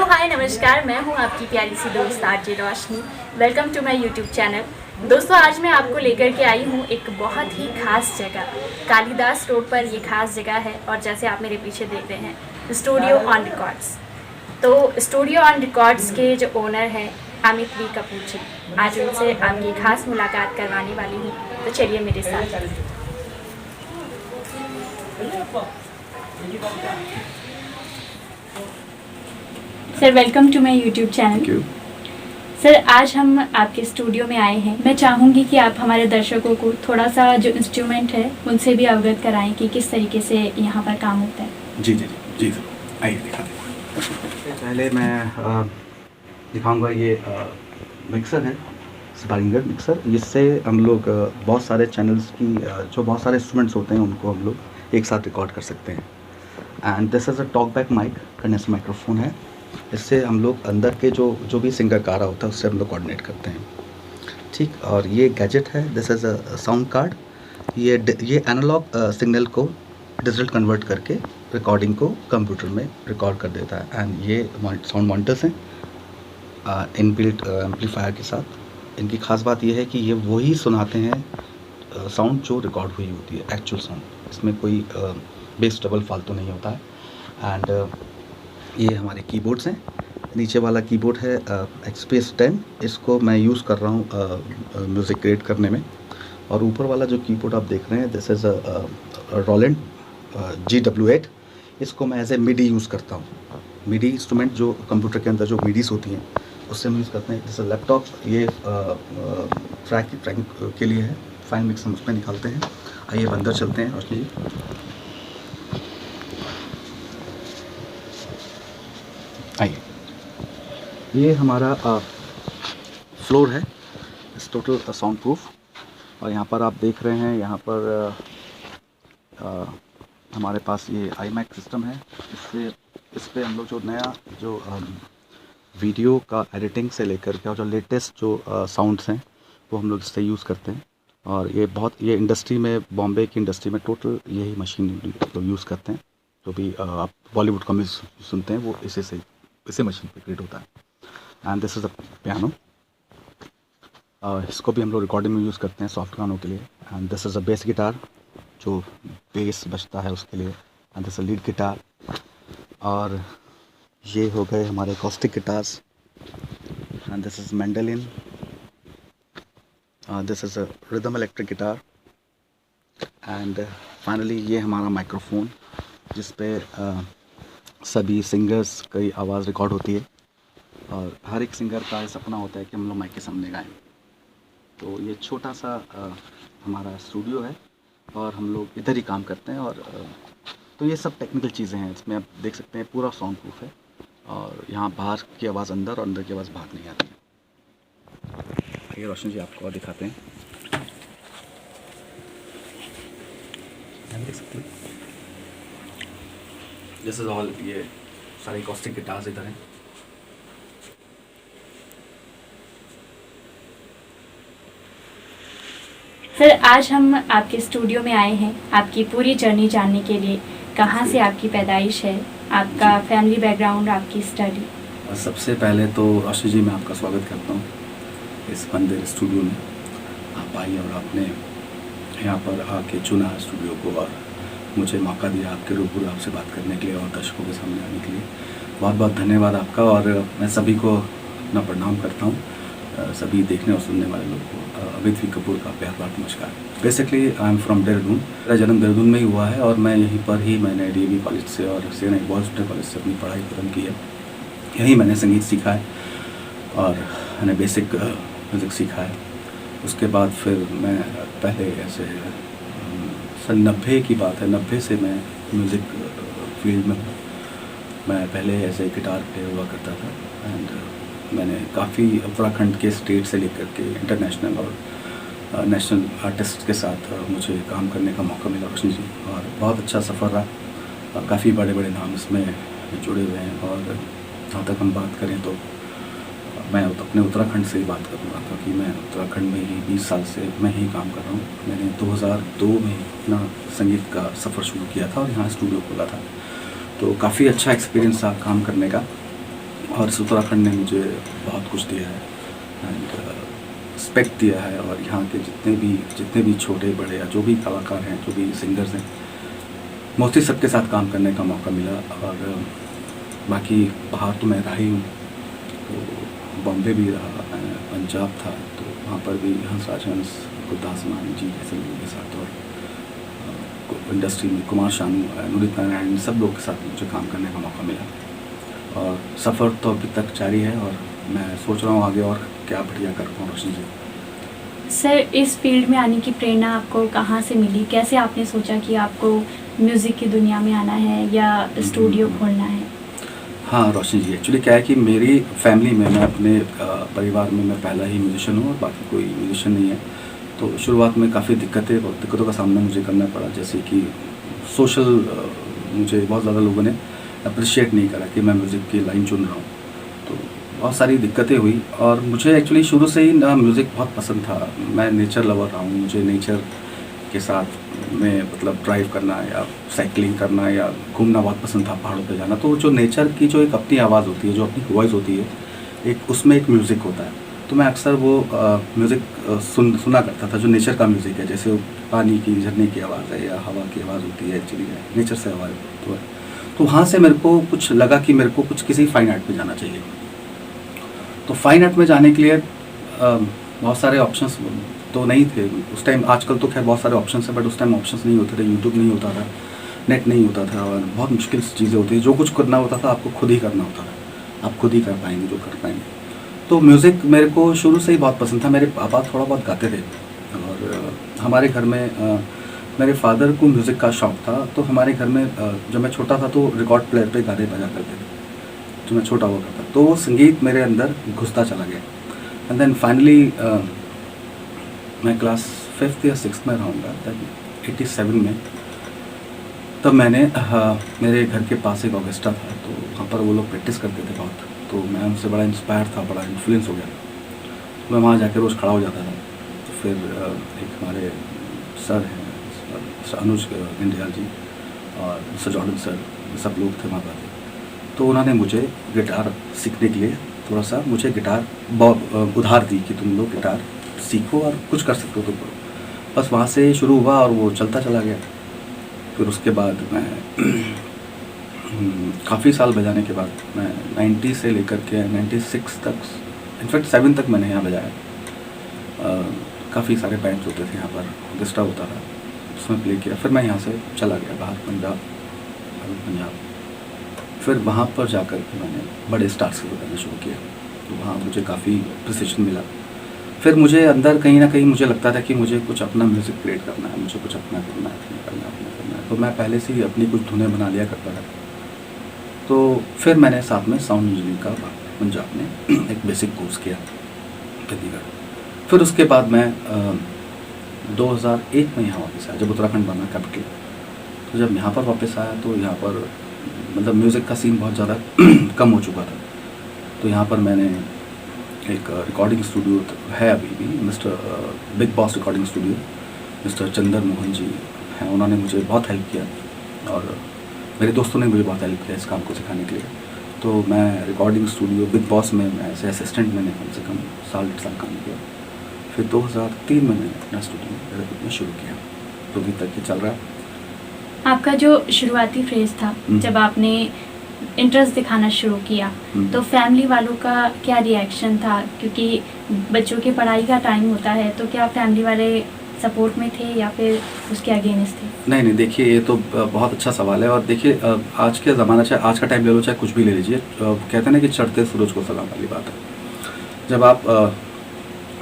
हाय नमस्कार, मैं हूं आपकी प्यारी सी दोस्त RJ Roshni. Welcome to my YouTube channel. दोस्तों, आज मैं आपको लेकर के आई हूं एक बहुत ही खास जगह। कालिदास रोड पर ये खास जगह है और जैसे आप मेरे पीछे देख रहे हैं, स्टूडियो ऑन रिकॉर्ड्स। तो स्टूडियो ऑन रिकॉर्ड्स के जो ओनर हैं अमित वी कपूर जी, आज उनसे आपकी खास मुलाकात करवाने वाली हूँ। तो चलिए मेरे साथ। Sir, welcome to my YouTube channel. Sir, आज हम आपके स्टूडियो में आए हैं। मैं चाहूँगी कि आप हमारे दर्शकों को थोड़ा सा जो इंस्ट्रूमेंट है उनसे भी अवगत कराएं कि किस तरीके से यहाँ पर काम होता है। जी जी जी जी आइए दिखाते हैं। पहले मैं दिखाऊंगा ये मिक्सर है, स्पारिंगर मिक्सर। जिससे हम लोग बहुत सारे चैनल्स की जो बहुत सारे इंस्ट्रूमेंट्स होते हैं उनको हम लोग एक साथ रिकॉर्ड कर सकते हैं। And this is a talk back mic, condenser microphone है। इससे हम लोग अंदर के जो भी सिंगर गा रहा होता है उससे हम लोग कोऑर्डिनेट करते हैं, ठीक। और ये गैजेट है, this is a sound card. ये एनालॉग सिग्नल को डिजिटल कन्वर्ट करके रिकॉर्डिंग को कंप्यूटर में रिकॉर्ड कर देता है। एंड ये साउंड मॉनिटर्स हैं इनबिल्ट एम्पलीफायर के साथ। इनकी खास बात यह है कि ये वही सुनाते हैं साउंड जो रिकॉर्ड हुई होती है, एक्चुअल साउंड। इसमें कोई बेस डबल फालतू नहीं होता है। एंड ये हमारे कीबोर्ड्स हैं। नीचे वाला कीबोर्ड है एक्सपीएस 10। इसको मैं यूज़ कर रहा हूँ म्यूज़िक क्रिएट करने में। और ऊपर वाला जो कीबोर्ड आप देख रहे हैं, दिस इज़ रोलैंड GW8। इसको मैं एज ए मिडी यूज़ करता हूँ। मिडी इंस्ट्रूमेंट जो कंप्यूटर के अंदर जो मिडीज़ होती हैं उससे हम यूज़ करते हैं। जैसे लैपटॉप, ये ट्रैकिंग के लिए है। फाइल मिक्स हम उसमें निकालते हैं। आइए अंदर चलते हैं रोशनी जी। आइए, ये हमारा फ्लोर है, इस टोटल साउंड प्रूफ। और यहाँ पर आप देख रहे हैं, यहाँ पर हमारे पास ये iMac सिस्टम है। इस पे हम लोग जो नया जो वीडियो का एडिटिंग से लेकर के और जो लेटेस्ट जो साउंड्स हैं वो हम लोग इससे यूज़ करते हैं। और ये इंडस्ट्री में, बॉम्बे की इंडस्ट्री में टोटल यही मशीन लोग यूज़ करते हैं। जो भी आप बॉलीवुड का म्यूजिक सुनते हैं वो इसी मशीन पे क्रिएट होता है। And this is a piano. इसको भी हम लोग रिकॉर्डिंग में यूज़ करते हैं सॉफ्ट गानों के लिए। And this is a bass guitar, जो बेस बजता है उसके लिए। And this is lead guitar. और ये हो गए हमारे acoustic guitars. And this is mandolin. This is a rhythm electric guitar. And finally ये हमारा माइक्रोफोन, जिस पे सभी सिंगर्स की आवाज़ रिकॉर्ड होती है। और हर एक सिंगर का सपना होता है कि हम लोग माइक के सामने गाएं। तो ये छोटा सा हमारा स्टूडियो है और हम लोग इधर ही काम करते हैं। और तो ये सब टेक्निकल चीज़ें हैं। इसमें आप देख सकते हैं पूरा साउंड प्रूफ है। और यहाँ बाहर की आवाज़ अंदर और अंदर की आवाज़ बाहर नहीं आती है। आइए रोशन जी, आपको और दिखाते हैं। देख सकते हैं, दिस इज़ ऑल, ये सारे एकॉस्टिक गिटार्स इधर हैं। सर, आज हम आपके स्टूडियो में आए हैं आपकी पूरी जर्नी जानने के लिए। कहाँ से आपकी पैदाइश है, आपका फैमिली बैकग्राउंड, आपकी स्टडी। और सबसे पहले तो रोशन जी, मैं आपका स्वागत करता हूँ इस मंदिर स्टूडियो में। आप आइए और आपने यहाँ पर आके चुना स्टूडियो को और मुझे मौका दिया आपके रूबरू आपसे बात करने के लिए और दर्शकों के सामने आने के लिए। बहुत बहुत धन्यवाद आपका। और मैं सभी को अपना प्रणाम करता हूँ, सभी देखने और सुनने वाले लोगों को। अमित वी कपूर का प्यार भरा नमस्कार। Basically I am from Dehradun. मेरा जन्म देहरादून में ही हुआ है और मैं यहीं पर ही, मैंने DAV कॉलेज से और CNI बॉयज़ कॉलेज से अपनी पढ़ाई खत्म की है। यहीं मैंने संगीत सीखा है और मैंने बेसिक म्यूज़िक सीखा है। उसके बाद फिर मैं पहले ऐसे सन 90 की बात है, 90 से मैं म्यूज़िक फील्ड में हूँ। मैं पहले ऐसे गिटार प्लेयर हुआ करता था। एंड मैंने काफ़ी उत्तराखंड के स्टेट से लेकर के इंटरनेशनल और नेशनल आर्टिस्ट के साथ मुझे काम करने का मौका मिला रोशन जी। और बहुत अच्छा सफ़र रहा और काफ़ी बड़े बड़े नाम इसमें जुड़े हुए हैं। और जहाँ तक हम बात करें तो मैं अपने उत्तराखंड से ही बात करूँगा, क्योंकि मैं उत्तराखंड में ही 20 साल से मैं ही काम कर रहा हूँ। मैंने 2002 में अपना संगीत का सफ़र शुरू किया था और यहाँ स्टूडियो खोला था। तो काफ़ी अच्छा एक्सपीरियंस था काम करने का। और इस उत्तराखंड ने मुझे बहुत कुछ दिया है एंड रिस्पेक्ट दिया है। और यहाँ के जितने भी छोटे बड़े या जो भी कलाकार हैं, जो भी सिंगर्स हैं, मोस्टली सबके साथ काम करने का मौका मिला। और बाकी बाहर तो मैं रहा ही हूँ, तो बॉम्बे भी रहा, पंजाब था, तो वहाँ पर भी हंसराज हंस, गुरदास मान जी जैसे लोगों के साथ, और इंडस्ट्री में कुमार शानू, नुदित नारायण, सब लोग के साथ मुझे काम करने का मौका मिला। और सफ़र तो अभी तक जारी है और मैं सोच रहा हूँ आगे और क्या बढ़िया कर पाऊँ रोशनी जी। सर, इस फील्ड में आने की प्रेरणा आपको कहाँ से मिली? कैसे आपने सोचा कि आपको म्यूज़िक की दुनिया में आना है या स्टूडियो खोलना है? हाँ रोशनी जी, एक्चुअली क्या है कि मेरी फैमिली में, मैं अपने परिवार में मैं पहला ही म्यूजिशियन हूँ और बाकी कोई म्यूजिशियन नहीं है। तो शुरुआत में काफ़ी दिक्कतों का सामना मुझे करना पड़ा, जैसे कि सोशल मुझे बहुत ज़्यादा लोगों ने अप्रिशिएट नहीं करा कि मैं म्यूज़िक की लाइन चुन रहा हूँ। तो बहुत सारी दिक्कतें हुई और मुझे एक्चुअली शुरू से ही ना म्यूज़िक बहुत पसंद था। मैं नेचर लवर रहा हूँ, मुझे नेचर के साथ में मतलब ड्राइव करना या साइकिलिंग करना या घूमना बहुत पसंद था, पहाड़ों पे जाना। तो जो नेचर की जो एक अपनी आवाज़ होती है, जो अपनी वॉइस होती है, एक उसमें एक म्यूज़िक होता है। तो मैं अक्सर वो म्यूज़िक सुना करता था जो नेचर का म्यूज़िक है, जैसे पानी की, झरने की आवाज़ है या हवा की आवाज़ होती है, एक्चुअली नेचर से आवाज़ तो है। तो वहाँ से मेरे को कुछ लगा कि मेरे को कुछ किसी फाइन आर्ट में जाना चाहिए। तो फाइन आर्ट में जाने के लिए बहुत सारे ऑप्शंस तो नहीं थे उस टाइम। आजकल तो खैर बहुत सारे ऑप्शंस हैं, बट उस टाइम ऑप्शंस नहीं होते थे, यूट्यूब नहीं होता था, नेट नहीं होता था, और बहुत मुश्किल चीज़ें होती है। जो कुछ करना होता था आपको खुद ही करना होता था, आप खुद ही कर पाएंगे जो कर पाएंगे। तो म्यूज़िक मेरे को शुरू से ही बहुत पसंद था। मेरे पापा थोड़ा बहुत गाते थे और हमारे घर में मेरे फादर को म्यूज़िक का शौक़ था। तो हमारे घर में जब मैं छोटा था तो रिकॉर्ड प्लेयर पे गाने बजा करते थे, जो मैं छोटा हुआ करता, तो वो संगीत मेरे अंदर घुसता चला गया। एंड देन फाइनली मैं क्लास 5th या 6th में रहूँगा, 87 में, तब मैंने मेरे घर के पास एक ऑर्केस्ट्रा था, तो वहाँ पर वो लोग प्रैक्टिस करते थे बहुत। तो मैं उनसे बड़ा इंस्पायर था, बड़ा इन्फ्लुएंस हो गया। मैं वहाँ जाकर रोज़ खड़ा हो जाता था। तो फिर एक हमारे सर हैं, सर अनुज इंडियाल जी और मिस्टर जॉर्डन सर, सब लोग थे वहाँ पर। तो उन्होंने मुझे गिटार सीखने के लिए थोड़ा सा मुझे गिटार उधार दी कि तुम लोग गिटार सीखो और कुछ कर सकते हो तो करो। बस वहाँ से शुरू हुआ और वो चलता चला गया। फिर उसके बाद मैं काफ़ी साल बजाने के बाद मैं 90 से लेकर के 96 तक, इनफैक्ट 7 तक मैंने यहाँ बजाया। काफ़ी सारे बैंड्स होते थे यहाँ पर, ऑर्केस्ट्रा होता था, उसमें प्ले किया। फिर मैं यहाँ से चला गया बाहर पंजाब। फिर वहाँ पर जाकर के मैंने बड़े स्टार्स से बजाना शुरू किया, तो वहाँ मुझे काफ़ी अप्रिसिएशन मिला। फिर मुझे अंदर कहीं ना कहीं मुझे लगता था कि मुझे कुछ अपना म्यूज़िक क्रिएट करना है, मुझे कुछ अपना करना है। तो मैं पहले से ही अपनी कुछ धुनें बना लिया करता था। तो फिर मैंने साथ में साउंड इंजीनियरिंग का पंजाब में एक बेसिक कोर्स किया चंडीगढ़। फिर उसके बाद मैं 2001 में यहाँ वापस आया, जब उत्तराखंड बना कैपिटल। तो जब यहाँ पर वापस आया तो यहाँ पर मतलब म्यूज़िक का सीन बहुत ज़्यादा कम हो चुका था। तो यहाँ पर मैंने एक रिकॉर्डिंग स्टूडियो है अभी भी, mister Big Boss recording studio, mister Chander Mohan ji हैं, उन्होंने मुझे बहुत हेल्प किया और मेरे दोस्तों ने मुझे बहुत हेल्प किया इस काम को सिखाने के लिए। तो मैं रिकॉर्डिंग स्टूडियो बिग बॉस में मैं ऐसे असिस्टेंट मैंने कम से कम साल काम किया। फिर 2003 में मैंने अपना स्टूडियो में शुरू किया, तो अभी तक ये चल रहा है। आपका जो शुरुआती फेज़ था, जब आपने इंटरेस्ट दिखाना शुरू किया, तो फैमिली वालों का क्या रिएक्शन था? क्योंकि बच्चों की पढ़ाई का टाइम होता है, तो क्या फैमिली वाले सपोर्ट में थे या फिर उसके अगेंस्ट थे? नहीं, देखिए ये तो बहुत अच्छा सवाल है। और देखिए आज के ज़माना, चाहे आज का टाइम ले लो चाहे कुछ भी ले लीजिए, कहते हैं ना कि चढ़ते सूरज को सलाम वाली बात है। जब आप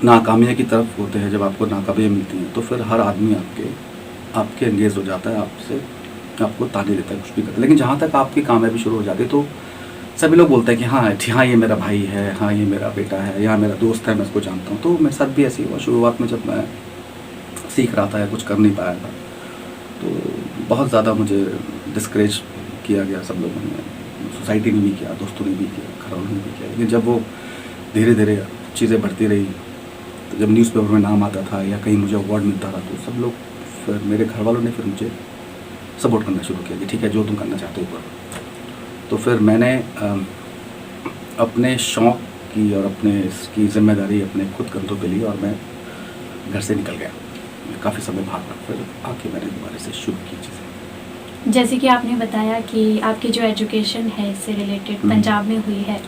नाकामयाबी की तरफ होते हैं, जब आपको नाकामयाबी मिलती है, तो फिर हर आदमी आपके एंगेज हो जाता है, आपको ताने देता है, कुछ भी करता है। लेकिन जहाँ तक आपकी कामयाबी शुरू हो जाती है तो सभी लोग बोलते हैं कि हाँ ये मेरा भाई है, हाँ ये मेरा बेटा है, यहाँ मेरा दोस्त है, मैं उसको जानता हूँ। तो मेरे साथ भी ऐसे ही हुआ। शुरुआत में जब मैं सीख रहा था या कुछ कर नहीं पाया था तो बहुत ज़्यादा मुझे डिस्करेज किया गया सब लोगों ने, सोसाइटी ने भी किया, दोस्तों ने भी किया, घरवालों ने भी किया। लेकिन जब वो धीरे धीरे चीज़ें बढ़ती रही, तो जब न्यूज़पेपर में नाम आता था या कहीं मुझे अवार्ड मिलता था, तो सब लोग, फिर मेरे घर वालों ने फिर मुझे सपोर्ट करना शुरू किया कि ठीक है जो तुम करना चाहते हो करो। तो फिर मैंने अपने शौक़ की और अपने इसकी ज़िम्मेदारी अपने खुद कंधों पे ली और मैं घर से निकल गया। मैं काफ़ी समय भागा, फिर आके मैंने दोबारा से शुरू की चीज़ें। जैसे कि आपने बताया कि आपकी जो एजुकेशन है इससे रिलेटेड पंजाब में हुई है,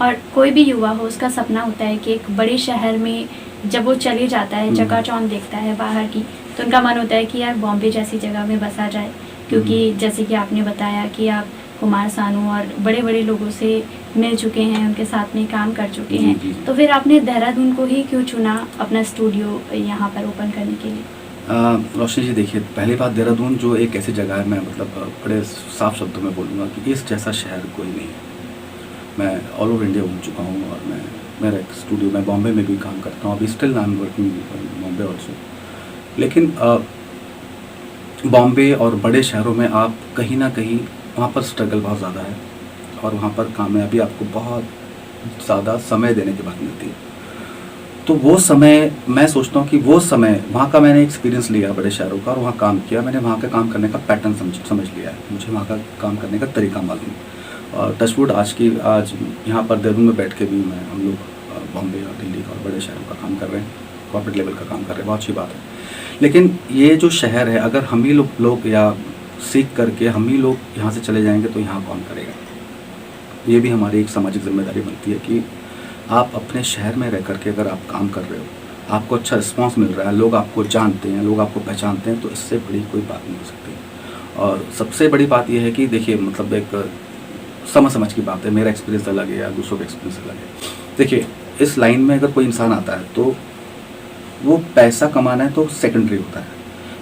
और कोई भी युवा हो उसका सपना होता है कि एक बड़े शहर में जब वो चले जाता है, चकाचौंध देखता है बाहर की, तो उनका मन होता है कि यार बॉम्बे जैसी जगह में बसा जाए। क्योंकि जैसे कि आपने बताया कि आप कुमार सानू और बड़े बड़े लोगों से मिल चुके हैं, उनके साथ में काम कर चुके हैं, तो फिर आपने देहरादून को ही क्यों चुना अपना स्टूडियो यहाँ पर ओपन करने के लिए? रोशनी जी देखिए, पहली बात देहरादून जो एक ऐसी जगह है, मैं मतलब बड़े साफ शब्दों में बोलूँगा कि इस जैसा शहर कोई नहीं है। मैं ऑल ओवर इंडिया घूम चुका हूँ और मेरा एक स्टूडियो, मैं बॉम्बे में भी काम करता हूँ, अभी still I am working Bombay also. लेकिन बॉम्बे और बड़े शहरों में आप कहीं ना कहीं वहाँ पर स्ट्रगल बहुत ज़्यादा है और वहाँ पर कामयाबी आपको बहुत ज़्यादा समय देने के बाद मिलती है। तो वो समय, मैं सोचता हूँ कि वो समय वहाँ का मैंने एक्सपीरियंस लिया बड़े शहरों का और वहाँ काम किया, मैंने वहाँ का काम करने का पैटर्न समझ लिया है, मुझे वहाँ का काम करने का तरीका मालूम। और टचवुड आज यहाँ पर देहरादून में बैठ के भी हम लोग बॉम्बे और दिल्ली का और बड़े शहरों का काम कर रहे हैं, कॉर्पोरेट लेवल का काम कर रहे हैं, बहुत अच्छी बात है। लेकिन ये जो शहर है, अगर हम ही लोग या सीख करके हम ही लोग यहाँ से चले जाएंगे तो यहाँ कौन करेगा? ये भी हमारी एक सामाजिक जिम्मेदारी बनती है कि आप अपने शहर में रह करके अगर आप काम कर रहे हो, आपको अच्छा रिस्पांस मिल रहा है, लोग आपको जानते हैं, लोग आपको पहचानते हैं, तो इससे बड़ी कोई बात नहीं हो सकती। और सबसे बड़ी बात यह है कि देखिए, मतलब एक समझ की बात है, मेरा एक्सपीरियंस अलग है या दूसरों का एक्सपीरियंस अलग है। देखिए, इस लाइन में अगर कोई इंसान आता है तो वो पैसा कमाना है तो सेकेंडरी होता है,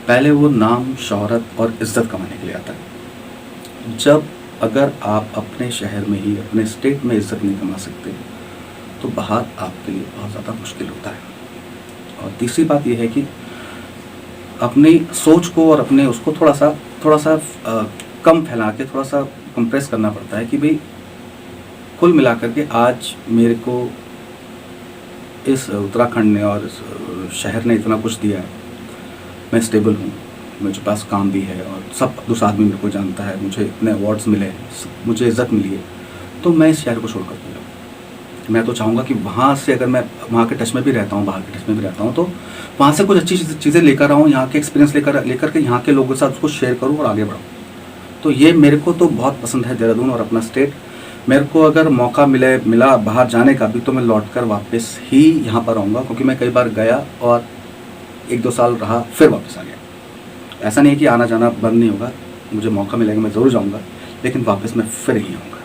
पहले वो नाम, शोहरत और इज्जत कमाने के लिए आता है। जब अगर आप अपने शहर में ही, अपने स्टेट में इज्जत नहीं कमा सकते तो बाहर आपके लिए बहुत ज़्यादा मुश्किल होता है। और तीसरी बात यह है कि अपनी सोच को और अपने उसको थोड़ा सा कम फैला के थोड़ा सा कंप्रेस करना पड़ता है कि भाई कुल मिलाकर के आज मेरे को इस उत्तराखंड ने और इस शहर ने इतना कुछ दिया है, मैं स्टेबल हूँ, मेरे पास काम भी है और सब दूसरा आदमी मेरे को जानता है, मुझे इतने अवार्ड्स मिले, मुझे इज़्ज़त मिली है, तो मैं इस शहर को छोड़ कर दूँगा। मैं तो चाहूँगा कि वहाँ से अगर मैं वहाँ के टच में भी रहता हूँ, बाहर के टच में भी रहता हूँ, तो वहाँ से कुछ अच्छी चीज़ें लेकर आऊँ, यहाँ के एक्सपीरियंस लेकर के यहाँ के लोगों के साथ उसको शेयर करूँ और आगे बढ़ूँ। तो ये मेरे को तो बहुत पसंद है देहरादून और अपना स्टेट। मेरे को अगर मौका मिला बाहर जाने का भी तो मैं लौटकर वापस ही यहाँ पर आऊँगा, क्योंकि मैं कई बार गया और 1-2 साल रहा फिर वापस आ गया। ऐसा नहीं है कि आना जाना बंद नहीं होगा, मुझे मौका मिलेगा मैं ज़रूर जाऊँगा, लेकिन वापस मैं फिर ही आऊँगा।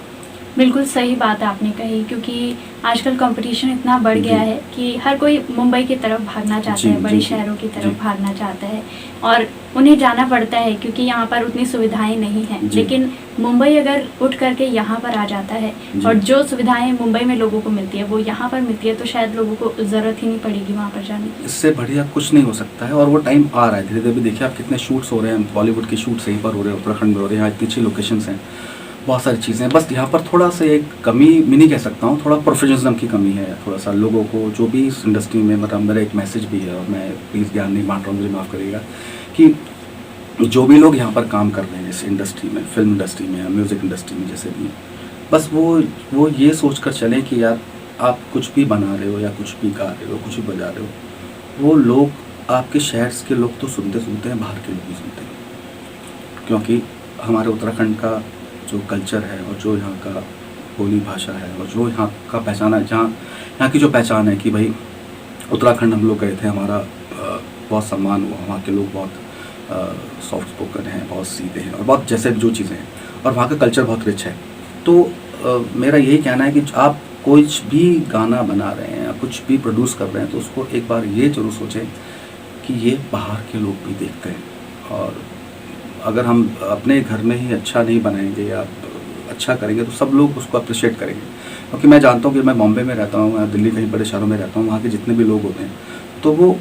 बिल्कुल सही बात आपने कही, क्योंकि आजकल कंपटीशन इतना बढ़ गया है कि हर कोई मुंबई की तरफ भागना चाहता है, बड़े शहरों की तरफ भागना चाहता है और उन्हें जाना पड़ता है क्योंकि यहाँ पर उतनी सुविधाएं नहीं हैं। लेकिन मुंबई अगर उठ करके यहाँ पर आ जाता है और जो सुविधाएं मुंबई में लोगों को मिलती है वो यहाँ पर मिलती है, तो शायद लोगों को ज़रूरत ही नहीं पड़ेगी वहाँ पर जाने की। इससे बढ़िया कुछ नहीं हो सकता है और वो टाइम आ रहा है धीरे धीरे। देखिए आप कितने शूट्स हो रहे हैं, बॉलीवुड के शूट्स यहीं पर हो रहे हैं, उत्तराखंड में हो रहे हैं, यहाँ इतनी अच्छी लोकेशंस हैं, बहुत सारी चीज़ें। बस यहाँ पर थोड़ा सा एक कमी मैं नहीं कह सकता हूँ, थोड़ा प्रोफेशनलिज्म की कमी है, थोड़ा सा लोगों को जो भी इस इंडस्ट्री में, मतलब मेरा एक मैसेज भी है और मैं प्लीज़ ज्ञान नहीं बांट रहा हूँ, मुझे माफ़ करिएगा, कि जो भी लोग यहाँ पर काम कर रहे हैं इस इंडस्ट्री में, फिल्म इंडस्ट्री में, म्यूज़िक इंडस्ट्री में, जैसे भी, बस वो ये सोच कर चलें कि यार आप कुछ भी बना रहे हो या कुछ भी गा रहे हो, कुछ भी बजा रहे हो, वो लोग आपके शहर के लोग तो सुनते हैं, बाहर के लोग भी सुनते हैं। क्योंकि हमारे उत्तराखंड का जो कल्चर है और जो यहाँ का बोली भाषा है और जो यहाँ का पहचान है, यहाँ की जो पहचान है कि भाई उत्तराखंड हम लोग गए थे, हमारा बहुत सम्मान हुआ, वहाँ के लोग बहुत सॉफ्ट स्पोकन हैं, बहुत सीधे हैं और बहुत जैसे जो चीज़ें हैं, और वहाँ का कल्चर बहुत रिच है। तो मेरा यही कहना है कि आप कुछ भी गाना बना रहे हैं या कुछ भी प्रोड्यूस कर रहे हैं तो उसको एक बार ये जरूर सोचें कि ये बाहर के लोग भी देखते हैं। और अगर हम अपने घर में ही अच्छा नहीं बनाएंगे या अच्छा करेंगे तो सब लोग उसको अप्रिशिएट करेंगे। क्योंकि मैं जानता हूँ कि मैं बॉम्बे में रहता हूँ या दिल्ली कहीं बड़े शहरों में रहता हूँ, वहाँ के जितने भी लोग होते हैं तो वो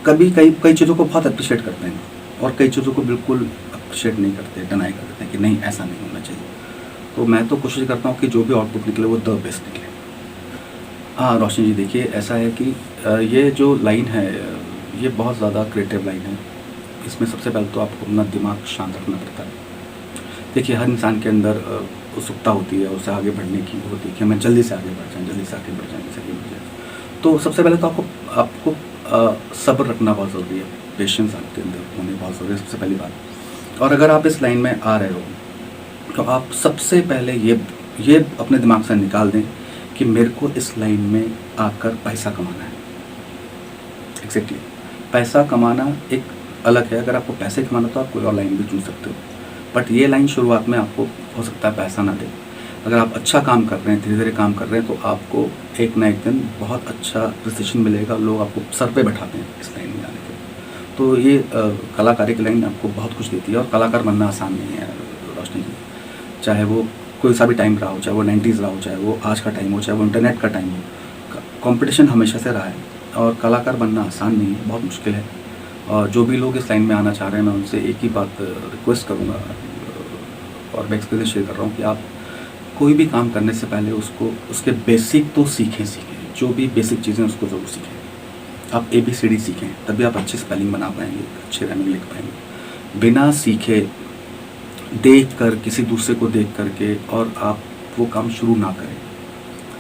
कई चीज़ों को बहुत अप्रिशिएट करते हैं और कई चीज़ों को बिल्कुल अप्रिशिएट नहीं करते, डिनाई कर देते हैं कि नहीं ऐसा नहीं होना चाहिए। तो मैं तो कोशिश करता हूँ कि जो भी आउटपुट निकले वो द बेस्ट निकले। हाँ रोशनी जी, देखिए ऐसा है कि ये जो लाइन है ये बहुत ज़्यादा क्रिएटिव लाइन है। इसमें सबसे पहले तो आपको अपना दिमाग शांत रखना पड़ता है। देखिए हर इंसान के अंदर उत्सुकता होती है, उससे आगे बढ़ने की होती है कि हमें जल्दी से आगे बढ़ जाएँ, जल्दी से आगे बढ़ जाएँ, जल्दी से आगे बढ़ जाएँ। तो सबसे पहले तो आपको सब्र रखना बहुत ज़रूरी है, पेशेंस आपके अंदर होनी बहुत ज़रूरी है, सबसे पहली बात। और अगर आप इस लाइन में आ रहे हो तो आप सबसे पहले ये अपने दिमाग से निकाल दें कि मेरे को इस लाइन में आकर पैसा कमाना है। एग्जैक्टली, पैसा कमाना एक अलग है। अगर आपको पैसे कमाना तो आप कोई और लाइन भी चुन सकते हो, बट ये लाइन शुरुआत में आपको हो सकता है पैसा ना दे। अगर आप अच्छा काम कर रहे हैं, धीरे धीरे काम कर रहे हैं, तो आपको एक ना एक दिन बहुत अच्छा पोजीशन मिलेगा, लोग आपको सर पे बैठाते हैं इस लाइन में आने के। तो ये कलाकारी की लाइन आपको बहुत कुछ देती है, और कलाकार बनना आसान नहीं है रोशनी जी। चाहे वो कोई सा भी टाइम रहा हो, चाहे वो 90s रहा हो, चाहे वो आज का टाइम हो, चाहे वो इंटरनेट का टाइम हो, कंपटीशन हमेशा से रहा है, और कलाकार बनना आसान नहीं है, बहुत मुश्किल है। और जो भी लोग इस लाइन में आना चाह रहे हैं, मैं उनसे एक ही बात रिक्वेस्ट करूँगा, और मैं एक्सपीरियंस शेयर कर रहा हूँ कि आप कोई भी काम करने से पहले उसके बेसिक तो सीखें। जो भी बेसिक चीज़ें उसको ज़रूर सीखें। आप ABCD सीखें, तभी आप अच्छी स्पेलिंग बना पाएंगे, अच्छे राइमिंग लिख पाएंगे। बिना सीखे, देख कर, किसी दूसरे को देख करके, और आप वो काम शुरू ना करें।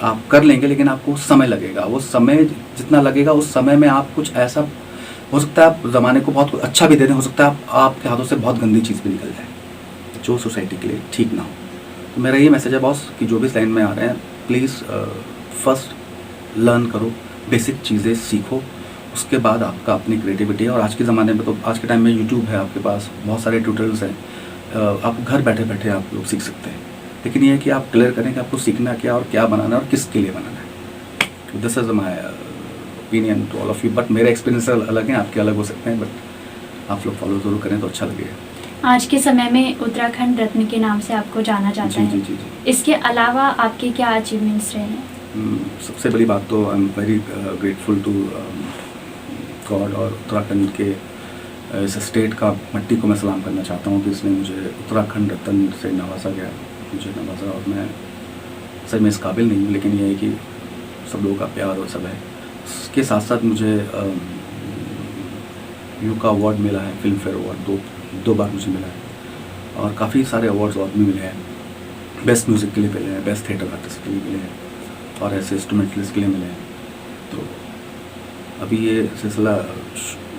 आप कर लेंगे, लेकिन आपको समय लगेगा। वो समय जितना लगेगा, उस समय में आप कुछ ऐसा, हो सकता है आप ज़माने को बहुत अच्छा भी दे दें, हो सकता है आपके हाथों से बहुत गंदी चीज़ भी निकल जाए जो सोसाइटी के लिए ठीक ना हो। तो मेरा ये मैसेज है बॉस कि जो भी इस लाइन में आ रहे हैं, प्लीज़ फर्स्ट लर्न करो, बेसिक चीज़ें सीखो, उसके बाद आपका अपनी क्रिएटिविटी है। और आज के ज़माने में तो, आज के टाइम में यूट्यूब है आपके पास, बहुत सारे ट्यूटोरियल्स हैं, आप घर बैठे बैठे आप लोग सीख सकते हैं। लेकिन ये है कि आप क्लियर करें कि आपको सीखना क्या और क्या बनाना है और किसके लिए बनाना है। This is my opinion to all of you, but मेरे एक्सपीरियंस अलग हैं, आपके अलग हो सकते हैं, बट आप लोग फॉलो ज़रूर करें तो अच्छा लगेगा। आज के समय में उत्तराखंड रत्न के नाम से आपको जाना जाता है। जी। इसके अलावा आपके क्या अचीवमेंट्स रहे हैं? सबसे बड़ी बात तो I am very grateful to God और उत्तराखंड के इस स्टेट का मट्टी को मैं सलाम करना चाहता हूँ कि इसने मुझे उत्तराखंड रत्न से नवाजा गया, मुझे नवाजा। और मैं सच में इस काबिल नहीं हूँ, लेकिन ये है कि सब लोगों का प्यार और सब है। इसके साथ साथ मुझे यू का अवार्ड मिला है, फिल्म फेयर अवार्ड दो बार मुझे मिला है, और काफ़ी सारे अवार्ड्स और भी मिले हैं। बेस्ट म्यूज़िक के लिए मिले हैं, बेस्ट थिएटर आर्टिस्ट के लिए मिले हैं, और ऐसे इंस्ट्रूमेंटलिस्ट के लिए मिले हैं। तो अभी ये सिलसिला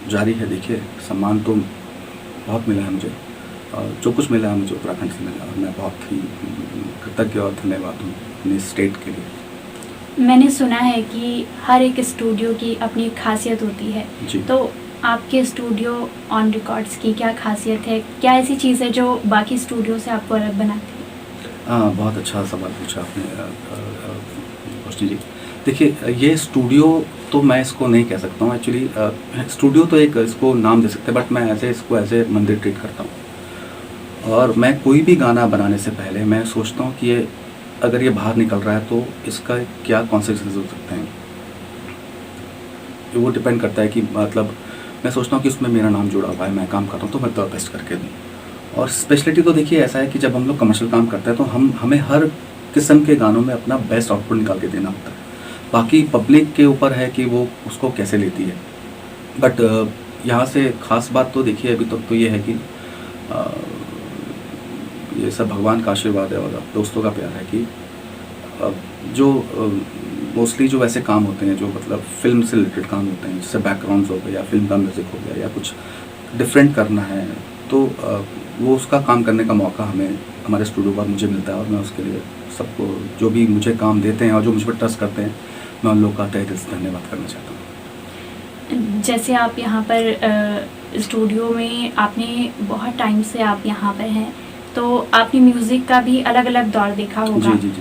जारी है। देखिए, सम्मान तो बहुत मिला है मुझे, और जो कुछ मिला है मुझे उत्तराखंड से मिला, और मैं बहुत ही कृतज्ञ और धन्यवाद हूँ अपने स्टेट के लिए। मैंने सुना है कि हर एक स्टूडियो की अपनी एक खासियत होती है जी। तो आपके स्टूडियो ऑन रिकॉर्ड्स की क्या खासियत है? क्या ऐसी चीज़ है जो बाकी स्टूडियो से आपको अलग बनाती है? हाँ, बहुत अच्छा सवाल पूछा आपने रोशनी जी। देखिए, ये स्टूडियो तो मैं इसको नहीं कह सकता हूँ एक्चुअली। स्टूडियो तो एक इसको नाम दे सकते हैं, बट मैं इसको ऐसे मंदिर ट्रीट करता हूँ। और मैं कोई भी गाना बनाने से पहले मैं सोचता हूँ कि ये अगर ये बाहर निकल रहा है तो इसका क्या कॉन्सिक्वेंसेस हो सकते हैं। वो डिपेंड करता है कि मतलब मैं सोचता हूँ कि उसमें मेरा नाम जुड़ा हुआ है, मैं काम कर रहा हूँ तो मैं तो बेस्ट करके दूँ। और स्पेशलिटी तो देखिए ऐसा है कि जब हम लोग कमर्शियल काम करते हैं तो हमें हर किस्म के गानों में अपना बेस्ट आउटपुट निकाल के देना होता है। बाकी पब्लिक के ऊपर है कि वो उसको कैसे लेती है। बट यहाँ से ख़ास बात तो देखिए अभी तक तो ये है कि ये सब भगवान का आशीर्वाद है और दोस्तों का प्यार है कि जो मोस्टली जो ऐसे काम होते हैं जो मतलब फिल्म से रिलेटेड काम होते हैं, जैसे बैकग्राउंड्स हो गए या फिल्म का म्यूज़िक हो गया या कुछ डिफरेंट करना है, तो वो उसका काम करने का मौका हमें हमारे स्टूडियो पर मुझे मिलता है। और मैं उसके लिए सबको जो भी मुझे काम देते हैं और जो मुझ पर ट्रस्ट करते हैं, मैं उन लोगों का तहे दिल से धन्यवाद करना चाहता हूँ। जैसे आप यहाँ पर स्टूडियो में आपने बहुत टाइम से आप यहाँ पर हैं, तो आपने म्यूज़िक का भी अलग अलग दौर देखा होगा, जी।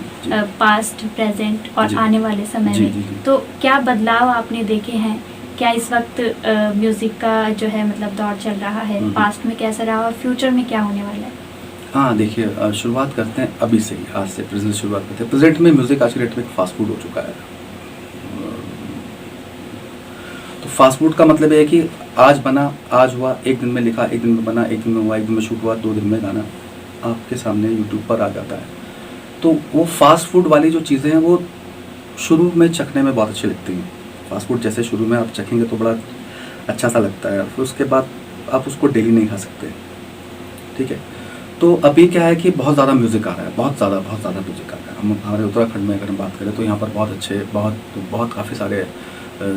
पास्ट, प्रेजेंट और जी। आने वाले समय में। जी। तो क्या बदलाव आपने देखे हैं? क्या इस वक्त म्यूज़िक का जो है मतलब दौर चल रहा है, पास्ट में कैसा रहा और फ्यूचर में क्या होने वाला है? हाँ, देखिए शुरुआत करते हैं अभी से ही, आज से प्रेजेंट शुरुआत करते हैं। प्रेजेंट में म्यूज़िक आज के डेट में एक फास्ट फूड हो चुका है। तो फास्ट फूड का मतलब ये है कि आज बना, आज हुआ, एक दिन में लिखा, एक दिन में बना, एक दिन में हुआ, एक दिन में शूट हुआ, 2 दिन में गाना आपके सामने यूट्यूब पर आ जाता है। तो वो फास्ट फूड वाली जो चीज़ें हैं वो शुरू में चखने में बहुत अच्छी लगती हैं। फास्ट फूड जैसे शुरू में आप चखेंगे तो बड़ा अच्छा सा लगता है, फिर उसके बाद आप उसको डेली नहीं खा सकते, ठीक है। तो अभी क्या है कि बहुत ज़्यादा म्यूज़िक आ रहा है, बहुत ज़्यादा म्यूज़िक आ रहा है। हम हमारे उत्तराखंड में अगर हम बात करें तो यहाँ पर बहुत अच्छे बहुत काफ़ी सारे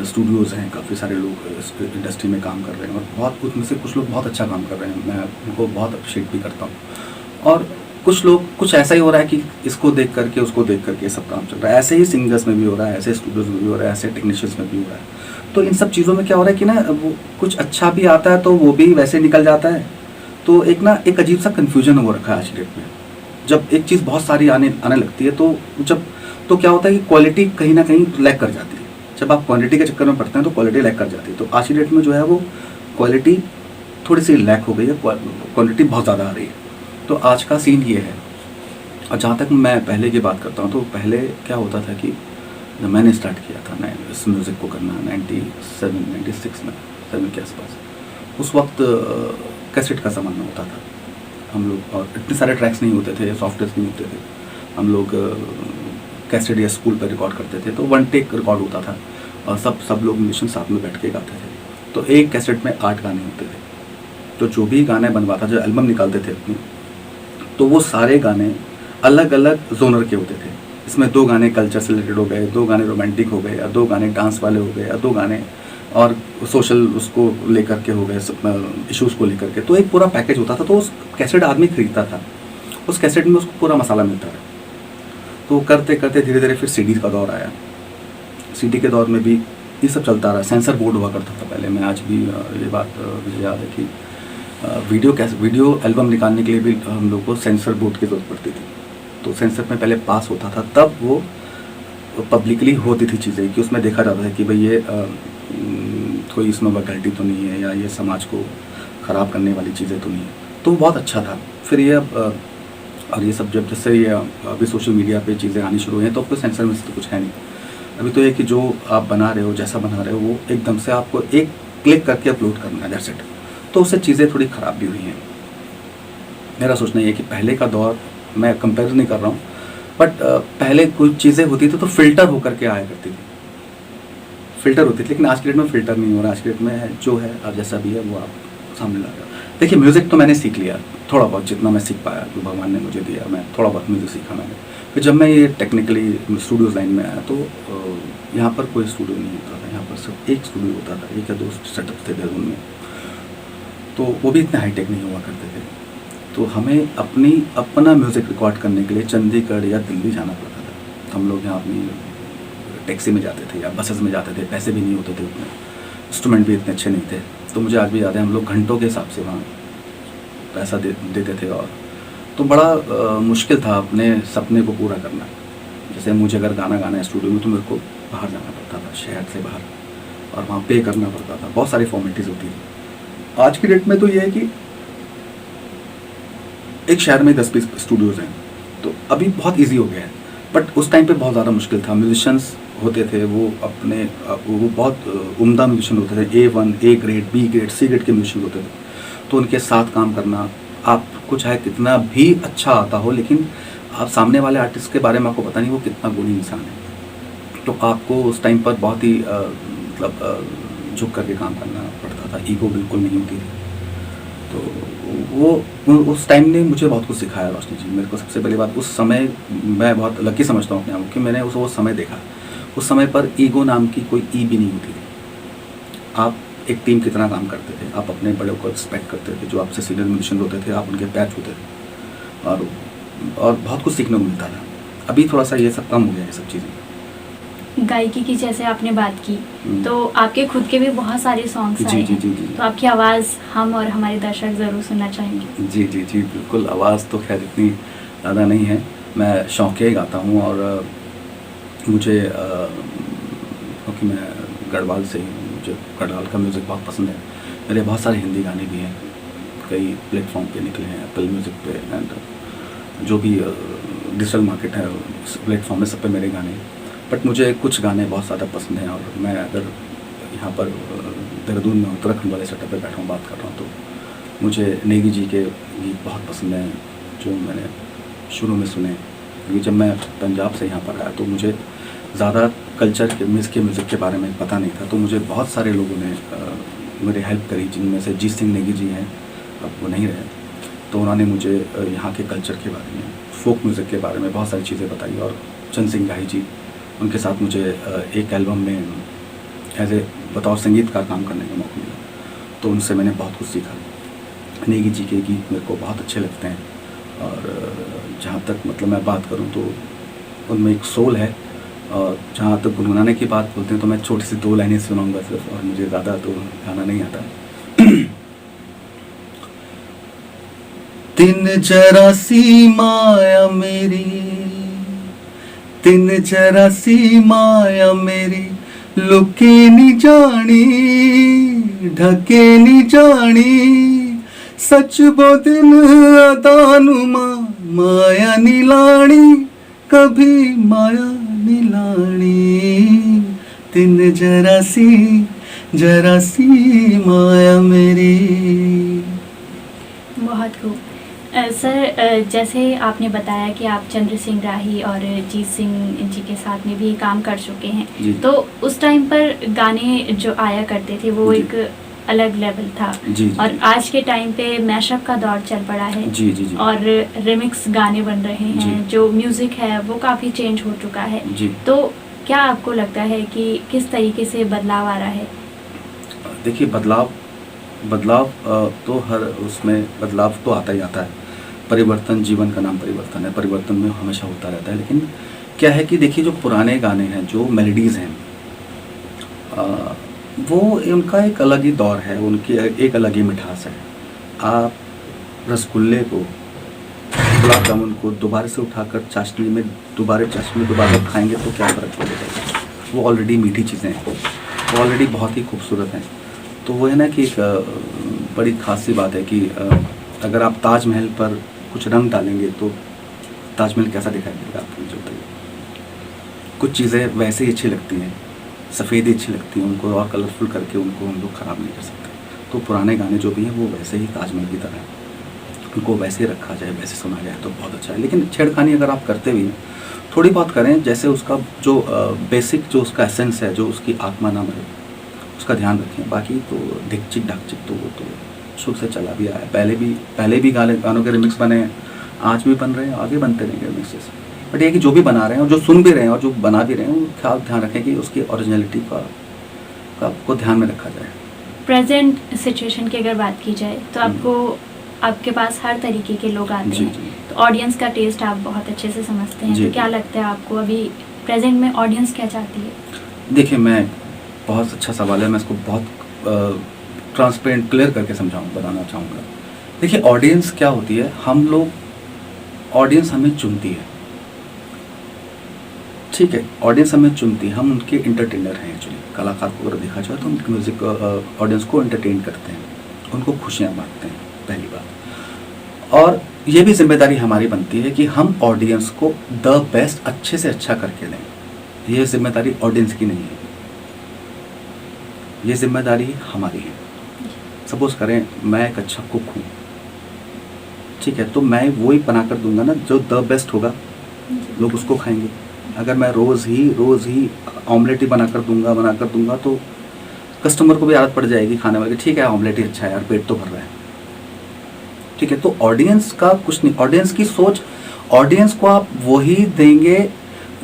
स्टूडियोज़ हैं, काफ़ी सारे लोग इस इंडस्ट्री में काम कर रहे हैं और बहुत उनमें से कुछ लोग बहुत अच्छा काम कर रहे हैं, मैं उनको बहुत अप्रिशिएट भी करता हूँ। और कुछ ऐसा ही हो रहा है कि इसको देख करके उसको देख करके सब काम चल रहा है। ऐसे ही सिंगर्स में भी हो रहा है, ऐसे स्टूडियोज़ में भी हो रहा है, ऐसे टेक्नीशियंस में भी हो रहा है। तो इन सब चीज़ों में क्या हो रहा है कि ना वो कुछ अच्छा भी आता है तो वो भी वैसे निकल जाता है। तो एक अजीब सा कन्फ्यूजन हो रखा है आज की डेट में। जब एक चीज़ बहुत सारी आने लगती है तो क्या होता है कि क्वालिटी कहीं ना कहीं लैग कर जाती है। जब आप क्वांटिटी के चक्कर में पड़ते हैं तो क्वालिटी लैग कर जाती है। तो आज की डेट में जो है वो क्वालिटी थोड़ी सी लैग हो गई है, क्वांटिटी बहुत ज़्यादा आ रही है। तो आज का सीन ये है। और जहाँ तक मैं पहले की बात करता हूँ तो पहले क्या होता था कि जब मैंने स्टार्ट किया था इस म्यूज़िक को करना 96 में 7 के आसपास, उस वक्त कैसेट का ज़माना होता था। हम लोग और इतने सारे ट्रैक्स नहीं होते थे, सॉफ्टवेयर नहीं होते थे। हम लोग कैसेट या स्कूल पर रिकॉर्ड करते थे तो 1 टेक रिकॉर्ड होता था और सब लोग म्यूजिशियन साथ में बैठ के गाते थे। तो एक कैसेट में 8 गाने होते थे। तो जो भी गाने बनवाता, जो एल्बम निकालते थे अपनी, तो वो सारे गाने अलग अलग जोनर के होते थे। इसमें 2 गाने कल्चर से रिलेटेड हो गए, 2 गाने रोमांटिक हो गए, या 2 गाने डांस वाले हो गए, या 2 गाने और सोशल उसको लेकर के हो गए, इश्यूज़ को लेकर के। तो एक पूरा पैकेज होता था। तो उस कैसेट आदमी खरीदता था, उस कैसेट में उसको पूरा मसाला मिलता था। तो करते करते धीरे धीरे फिर सीडी का दौर आया। सीडी के दौर में भी ये सब चलता रहा। सेंसर बोर्ड हुआ करता था पहले। मैं आज भी ये बात मुझे याद है कि वीडियो एल्बम निकालने के लिए भी हम लोग को सेंसर बोर्ड की ज़रूरत पड़ती थी। तो सेंसर में पहले पास होता था, तब वो पब्लिकली होती थी चीज़ें कि उसमें देखा जाता था कि भाई ये कोई इसमें वैकल्टी तो नहीं है, या ये समाज को ख़राब करने वाली चीज़ें तो नहीं है। तो बहुत अच्छा था। फिर ये और ये सब जब जैसे ये अभी सोशल मीडिया पे चीज़ें आनी शुरू हुई हैं तो आपको सेंसर में से तो कुछ है नहीं। अभी तो ये कि जो आप बना रहे हो, जैसा बना रहे हो, वो एकदम से आपको एक क्लिक करके अपलोड करना है, दैट्स इट। तो उससे चीज़ें थोड़ी ख़राब भी हुई हैं। मेरा सोचना ये है कि पहले का दौर, मैं कंपेयर नहीं कर रहा हूँ, बट पहले कुछ चीज़ें होती थी तो फिल्टर होकर के आया करती थी, फ़िल्टर होती थी। लेकिन आज की डेट में फ़िल्टर नहीं हो रहा। आज की डेट में जो है आप जैसा भी है वो आप सामने ला रहे हो। देखिए, म्यूज़िक तो मैंने सीख लिया थोड़ा बहुत, जितना मैं सीख पाया, जो भगवान ने मुझे दिया, मैं थोड़ा बहुत म्यूज़िक सीखा मैंने। फिर जब मैं ये टेक्निकली स्टूडियोज़ लाइन में आया तो यहाँ पर कोई स्टूडियो नहीं होता था। यहाँ पर सिर्फ एक स्टूडियो होता था, 1 या 2 सेटअप थे देहरादून में। तो वो भी इतने हाईटेक नहीं हुआ करते थे। तो हमें अपना म्यूज़िक रिकॉर्ड करने के लिए चंडीगढ़ या दिल्ली जाना पड़ता था। हम लोग यहाँ अपनी टैक्सी में जाते थे या बसेस में जाते थे, पैसे भी नहीं होते थे उतने, इंस्ट्रूमेंट भी इतने अच्छे नहीं थे। तो मुझे आज भी याद है, हम लोग घंटों के हिसाब से वहाँ पैसा देते थे। और तो बड़ा मुश्किल था अपने सपने को पूरा करना। जैसे मुझे अगर गाना गाना है स्टूडियो में तो मेरे को बाहर जाना पड़ता था, शहर से बाहर, और वहाँ पे करना पड़ता था। बहुत सारी फॉर्मेलिटीज़ होती थी। आज की डेट में तो ये है कि एक शहर में 10-20 स्टूडियोज़ हैं, तो अभी बहुत ईजी हो गया है। बट उस टाइम पे बहुत ज़्यादा मुश्किल था। म्यूजिशियंस होते थे वो बहुत उम्दा म्यूजिशियन होते थे, A1, A grade, B grade, C grade के म्यूजिशियन होते थे। तो उनके साथ काम करना, आपको चाहे कितना भी अच्छा आता हो, लेकिन आप सामने वाले आर्टिस्ट के बारे में आपको पता नहीं वो कितना गुणी इंसान है। तो आपको उस टाइम पर बहुत ही झुक करके काम करना पड़ता था। ईगो बिल्कुल नहीं होती थी। तो वो उस टाइम ने मुझे बहुत कुछ सिखाया रोशनी जी। मेरे को सबसे पहली बात, उस समय मैं बहुत लकी समझता हूँ अपने आप को कि मैंने वो समय देखा। उस समय पर ईगो नाम की कोई ई भी नहीं होती थी। आप एक टीम की तरह काम करते थे, आप अपने बड़ों को रिस्पेक्ट करते थे, जो आपसे सीनियर म्यूजिशियन होते थे आप उनके पैर छूते थे, और बहुत कुछ सीखने को मिलता था। अभी थोड़ा सा ये सब कम हो गया, ये सब चीज़ें। गायकी की जैसे आपने बात की, तो आपके खुद के भी बहुत सारे सॉन्ग्स आए जी, हैं। तो आपकी आवाज़ हम और हमारे दर्शक ज़रूर सुनना चाहेंगे। जी बिल्कुल। आवाज़ तो खैर इतनी ज़्यादा नहीं है, मैं शौकिया ही गाता हूँ। और मुझे क्योंकि मैं गढ़वाल से ही हूँ, मुझे गढ़वाल का म्यूज़िक बहुत पसंद है। मेरे बहुत सारे हिंदी गाने भी हैं, कई प्लेटफॉर्म पे निकले हैं, एप्पल म्यूज़िक पे, एंड जो भी डिजिटल मार्केट है उस प्लेटफॉर्म में सब पे मेरे गाने हैं। बट मुझे कुछ गाने बहुत ज़्यादा पसंद हैं। और मैं अगर यहाँ पर देहरादून में उत्तराखंड वाले सेटअप पे बैठा हूँ, बात कर रहा हूँ, तो मुझे नेगी जी के गीत बहुत पसंद हैं, जो मैंने शुरू में सुने। क्योंकि जब मैं पंजाब से यहाँ पर आया तो मुझे ज़्यादा कल्चर के म्यूज़िक के बारे में पता नहीं था। तो मुझे बहुत सारे लोगों ने मेरी हेल्प करी, जिनमें से जीत सिंह नेगी जी हैं, अब वो नहीं रहे। तो उन्होंने मुझे यहाँ के कल्चर के बारे में, फोक म्यूज़िक के बारे में बहुत सारी चीज़ें बताई। और चंद सिंह राही जी, उनके साथ मुझे एक एल्बम में एज ए बतौर संगीतकार काम करने का मौका मिला, तो उनसे मैंने बहुत कुछ सीखा। नेगी जी के गीत मेरे को बहुत अच्छे लगते हैं, और जहाँ तक मतलब मैं बात करूँ तो उनमें एक सोल है। और जहाँ तक गुनगुनाने की बात बोलते हैं तो मैं छोटी सी 2 लाइनें सुनाऊंगा सिर्फ, और मुझे ज़्यादा तो गाना नहीं आता। तिन जरा सी माया मेरी, तिन जरा सी माया मेरी, लुके नी जानी ढके नी जानी, सच बोदिन अदानुमा माया नीलाणी, कभी माया नीलाणी, तिन जरा सी माया मेरी। बहुत खूब। सर, जैसे आपने बताया कि आप चंद्र सिंह राही और जीत सिंह जी के साथ में भी काम कर चुके हैं, तो उस टाइम पर गाने जो आया करते थे वो एक अलग लेवल था। जी, और जी, आज के टाइम पे मैशअप का दौर चल पड़ा है। जी, जी, जी, और रिमिक्स गाने बन रहे हैं, जो म्यूज़िक है वो काफ़ी चेंज हो चुका है। जी। तो क्या आपको लगता है कि किस तरीके से बदलाव आ रहा है? देखिए, बदलाव तो हर उसमें बदलाव तो आता ही आता है। परिवर्तन, जीवन का नाम परिवर्तन है, परिवर्तन में हमेशा होता रहता है। लेकिन क्या है कि देखिए, जो पुराने गाने हैं, जो मेलोडीज़ हैं, वो उनका एक अलग ही दौर है, उनकी एक अलग ही मिठास है। आप रसगुल्ले को, गुलाब जामुन को दोबारा से उठाकर चाशनी में दोबारा खाएंगे तो क्या फ़र्क पड़ेगा? वो ऑलरेडी मीठी चीज़ें हैं, वो ऑलरेडी बहुत ही खूबसूरत हैं। तो वो है ना कि एक बड़ी खास सी बात है कि अगर आप ताजमहल पर कुछ रंग डालेंगे तो ताजमहल कैसा दिखाई देगा आपको, मुझे बताइए। कुछ चीज़ें वैसे ही अच्छी लगती हैं, सफ़ेद ही अच्छी लगती हैं, उनको और कलरफुल करके उनको हम लोग ख़राब नहीं कर सकते। तो पुराने गाने जो भी हैं वो वैसे ही ताजमहल की तरह हैं, उनको वैसे रखा जाए, वैसे सुना जाए तो बहुत अच्छा है। लेकिन छेड़खानी अगर आप करते भी हैं, थोड़ी बहुत करें, जैसे उसका जो बेसिक जो उसका एसेंस है, जो उसकी आत्मा ना मरे, उसका ध्यान रखें। बाकी तो ढिकचिक ढाकचिक तो वो तो शुरू से चला भी आया है। पहले भी गानों के रिमिक्स बने हैं, आज भी बन रहे हैं, आगे बनते रहेंगे रिमिक्सेस। बट ये कि जो भी बना रहे हैं और जो सुन भी रहे हैं और जो बना भी रहे हैं, वो ध्यान रखें कि उसकी ओरिजिनलिटी को ध्यान में रखा जाए। प्रेजेंट सिचुएशन की अगर बात की जाए तो आपके पास हर तरीके के लोग आते जी, हैं, जी। तो ऑडियंस का टेस्ट आप बहुत अच्छे से समझते हैं। जी, तो क्या जी। लगता है आपको अभी प्रेजेंट में ऑडियंस क्या चाहती है? देखिए, मैं बहुत अच्छा सवाल है, मैं इसको बहुत ट्रांसपेरेंट क्लियर करके बताना चाहूँगा। देखिए, ऑडियंस क्या होती है, हम लोग, ऑडियंस हमें चुनती है, ठीक है, ऑडियंस हमें चुनती है, हम उनके एंटरटेनर हैं। एक्चुअली कलाकार को अगर देखा जाए तो हम म्यूज़िक ऑडियंस को एंटरटेन करते हैं, उनको खुशियाँ बांटते हैं, पहली बात। और ये भी जिम्मेदारी हमारी बनती है कि हम ऑडियंस को द बेस्ट, अच्छे से अच्छा करके दें। ये जिम्मेदारी ऑडियंस की नहीं है, ये जिम्मेदारी हमारी है। सपोज़ करें मैं एक अच्छा कुक हूँ, ठीक है, तो मैं वही बना कर दूंगा ना जो द बेस्ट होगा, लोग उसको खाएंगे। अगर मैं रोज़ ही ऑमलेट ही बना कर दूंगा तो कस्टमर को भी आदत पड़ जाएगी खाने वाले, ठीक है ऑमलेट ही अच्छा है यार, पेट तो भर रहा है, ठीक है। तो ऑडियंस का कुछ नहीं, ऑडियंस की सोच, ऑडियंस को आप वही देंगे,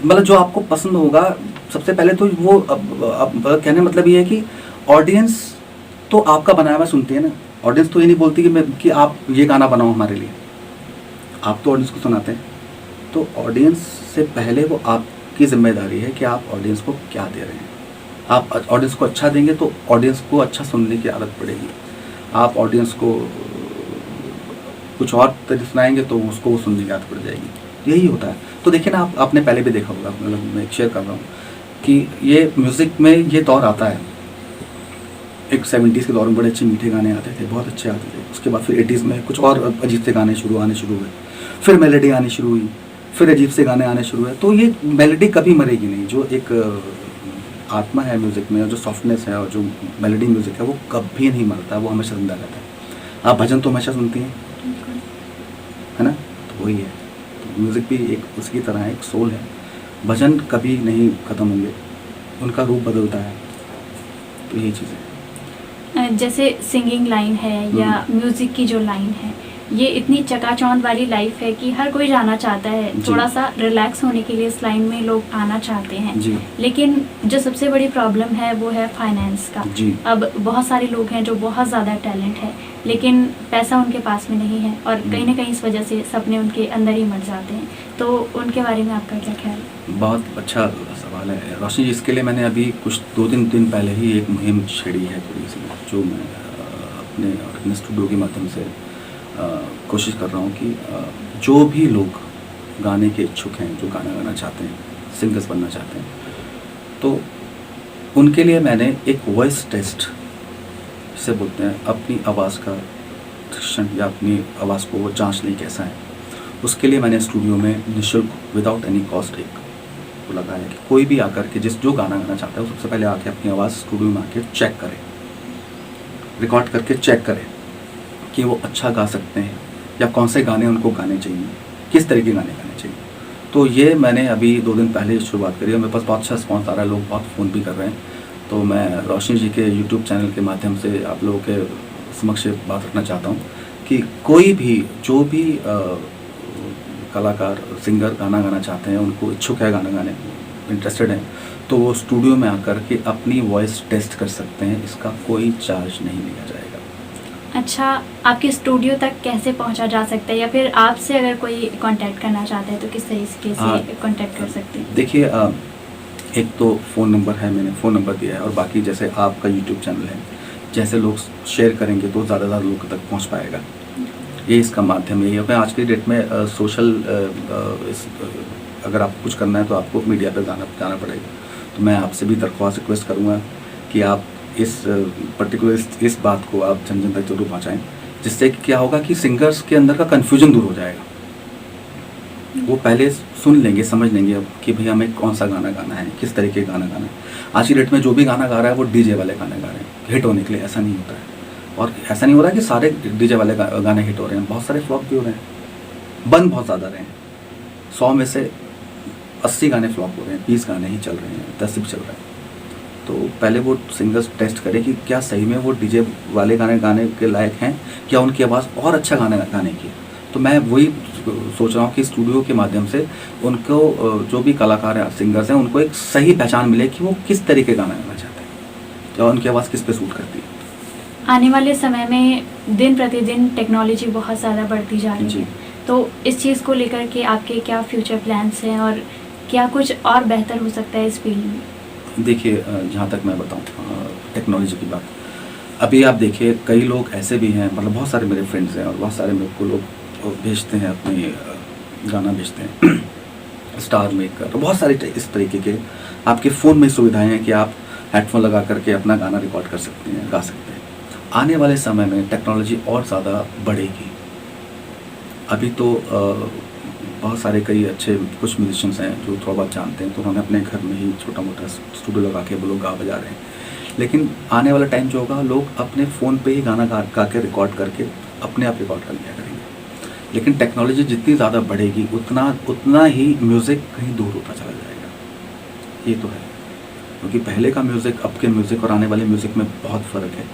मतलब जो आपको पसंद होगा। सबसे पहले तो वो अब कहने मतलब ये है कि ऑडियंस तो आपका बनाया हुआ सुनती है ना। ऑडियंस तो ये नहीं बोलती कि आप ये गाना बनाओ हमारे लिए, आप तो ऑडियंस को सुनाते हैं। तो ऑडियंस से पहले वो आपकी जिम्मेदारी है कि आप ऑडियंस को क्या दे रहे हैं। आप ऑडियंस को अच्छा देंगे तो ऑडियंस को अच्छा सुनने की आदत पड़ेगी। आप ऑडियंस को कुछ और तरीके सुनाएंगे तो उसको वो सुनने की आदत पड़ जाएगी, यही होता है। तो देखिए ना, आपने पहले भी देखा होगा, मतलब मैं शेयर कर रहा हूँ कि ये म्यूज़िक में ये दौर आता है। एक 70s के दौर में बड़े अच्छे मीठे गाने आते थे, बहुत अच्छे आते थे। उसके बाद फिर 80s में कुछ और अजीब से गाने आने शुरू हुए, फिर मेलोडी आनी शुरू हुई, फिर अजीब से गाने आने शुरू हुए। तो ये मेलोडी कभी मरेगी नहीं। जो एक आत्मा है म्यूज़िक में, जो सॉफ्टनेस है और जो मेलोडी म्यूज़िक है, वो कभी नहीं मरता, वो हमेशा जिंदा रहता है। आप भजन तो हमेशा सुनती हैं, है ना, तो वही है। तो म्यूज़िक भी एक उसकी तरह है, एक सोल है। भजन कभी नहीं ख़त्म होंगे, उनका रूप बदलता है। तो यही चीज़ है। जैसे सिंगिंग लाइन है या म्यूज़िक की जो लाइन है, ये इतनी चकाचौंध वाली लाइफ है कि हर कोई जाना चाहता है, जी। थोड़ा सा रिलैक्स होने के लिए इस लाइन में लोग आना चाहते हैं। जी लेकिन जो सबसे बड़ी प्रॉब्लम है वो है फाइनेंस का। जी अब बहुत सारे लोग हैं जो बहुत ज़्यादा टैलेंट है लेकिन पैसा उनके पास में नहीं है और कहीं ना कहीं इस वजह से सपने उनके अंदर ही मर जाते हैं। तो उनके बारे में आपका क्या ख्याल है? बहुत अच्छा सवाल है रोशनी जी। इसके लिए मैंने अभी कुछ 2-3 दिन पहले ही एक मुहिम छेड़ी है थोड़ी सी, जो मैं अपने स्टूडियो के माध्यम से कोशिश कर रहा हूँ कि जो भी लोग गाने के इच्छुक हैं, जो गाना गाना चाहते हैं, सिंगर्स बनना चाहते हैं, तो उनके लिए मैंने एक वॉइस टेस्ट जिसे बोलते हैं, अपनी आवाज़ का परीक्षण या अपनी आवाज़ को वो जांच लें कैसा है, उसके लिए मैंने स्टूडियो में निःशुल्क विदाउट एनी कॉस्ट एक वो लगाया कि कोई भी आकर के जो गाना गाना चाहता है वो सबसे पहले आके अपनी आवाज़ स्टूडियो में आके चेक करें, रिकॉर्ड करके चेक करें कि वो अच्छा गा सकते हैं या कौन से गाने उनको गाने चाहिए, किस तरह के गाने गाने चाहिए। तो ये मैंने अभी 2 दिन पहले शुरुआत करी है। मेरे पास बहुत अच्छा रिस्पॉन्स आ रहा है, लोग बहुत फ़ोन भी कर रहे हैं। तो मैं रोशनी जी के यूट्यूब चैनल के माध्यम से आप लोगों के समक्ष बात रखना चाहता हूँ कि कोई भी जो भी कलाकार सिंगर गाना गाना चाहते हैं, उनको इच्छुक है गाना गाने इंटरेस्टेड हैं, तो वो स्टूडियो में आकर के अपनी वॉइस टेस्ट कर सकते हैं। इसका कोई चार्ज नहीं लिया जाएगा। अच्छा, आपके स्टूडियो तक कैसे पहुंचा जा सकता है या फिर आपसे अगर कोई कांटेक्ट करना चाहता है तो किस तरीके से कांटेक्ट कर सकते हैं? देखिए, एक तो फ़ोन नंबर है, मैंने फ़ोन नंबर दिया है, और बाकी जैसे आपका यूट्यूब चैनल है, जैसे लोग शेयर करेंगे तो ज़्यादा लोगों तक पहुंच पाएगा। ये इसका माध्यम यही है। आज की डेट में सोशल अगर आपको कुछ करना है तो आपको मीडिया पर जाना पड़ेगा। तो मैं आपसे भी दरख्वास्त रिक्वेस्ट करूँगा कि आप इस पर्टिकुलर इस बात को आप जन जन तक जरूर पहुँचाएँ, जिससे क्या होगा कि सिंगर्स के अंदर का कन्फ्यूजन दूर हो जाएगा। वो पहले सुन लेंगे, समझ लेंगे कि भैया हमें कौन सा गाना गाना है, किस तरीके का गाना गाना है। आज की डेट में जो भी गाना गा रहा है वो डीजे वाले गाने गा रहे हैं हिट होने के लिए। ऐसा नहीं होता है, और ऐसा नहीं हो रहा है कि सारे डीजे वाले गाने हिट हो रहे हैं। बहुत सारे फ्लॉप भी हो रहे हैं, बंद बहुत ज़्यादा रहे हैं। 100 में से 80 गाने फ्लॉप हो रहे हैं, 20 गाने ही चल रहे हैं, 10 भी चल रहे हैं। तो पहले वो सिंगर्स टेस्ट करें कि क्या सही में वो डीजे वाले गाने गाने के लायक हैं, क्या उनकी आवाज़ और अच्छा गाना गाने की। तो मैं वही सोच रहा हूँ कि स्टूडियो के माध्यम से उनको जो भी कलाकार हैं, सिंगर्स हैं, उनको एक सही पहचान मिले कि वो किस तरीके गाना गाना चाहते हैं या उनकी आवाज़ किस पे सूट करती है। आने वाले समय में दिन प्रतिदिन टेक्नोलॉजी बहुत ज़्यादा बढ़ती जा रही जी। है, तो इस चीज़ को लेकर के आपके क्या फ्यूचर प्लान्स हैं और क्या कुछ और बेहतर हो सकता है इस फील्ड में? देखिए, जहाँ तक मैं बताऊँ टेक्नोलॉजी की बात, अभी आप देखिए कई लोग ऐसे भी हैं, मतलब बहुत सारे मेरे फ्रेंड्स हैं और बहुत सारे मेरे को लोग भेजते हैं, अपने गाना भेजते हैं स्टार मेकर, तो बहुत सारे इस तरीके के आपके फ़ोन में सुविधाएं हैं कि आप हेडफोन लगा करके अपना गाना रिकॉर्ड कर सकते हैं, गा सकते हैं। आने वाले समय में टेक्नोलॉजी और ज़्यादा बढ़ेगी। अभी तो बहुत सारे कई अच्छे कुछ म्यूजिशियंस हैं जो थोड़ा बहुत जानते हैं, तो उन्होंने अपने घर में ही छोटा मोटा स्टूडियो लगा के वो लोग गा बजा रहे हैं। लेकिन आने वाला टाइम जो होगा, लोग अपने फ़ोन पे ही गाना गा के रिकॉर्ड करके अपने आप रिकॉर्ड कर लिया करेंगे। लेकिन टेक्नोलॉजी जितनी ज़्यादा बढ़ेगी उतना ही म्यूज़िक कहीं दूर होता चला जाएगा। ये तो है, क्योंकि पहले का म्यूज़िक, अब के म्यूज़िक और आने वाले म्यूज़िक में बहुत फ़र्क है।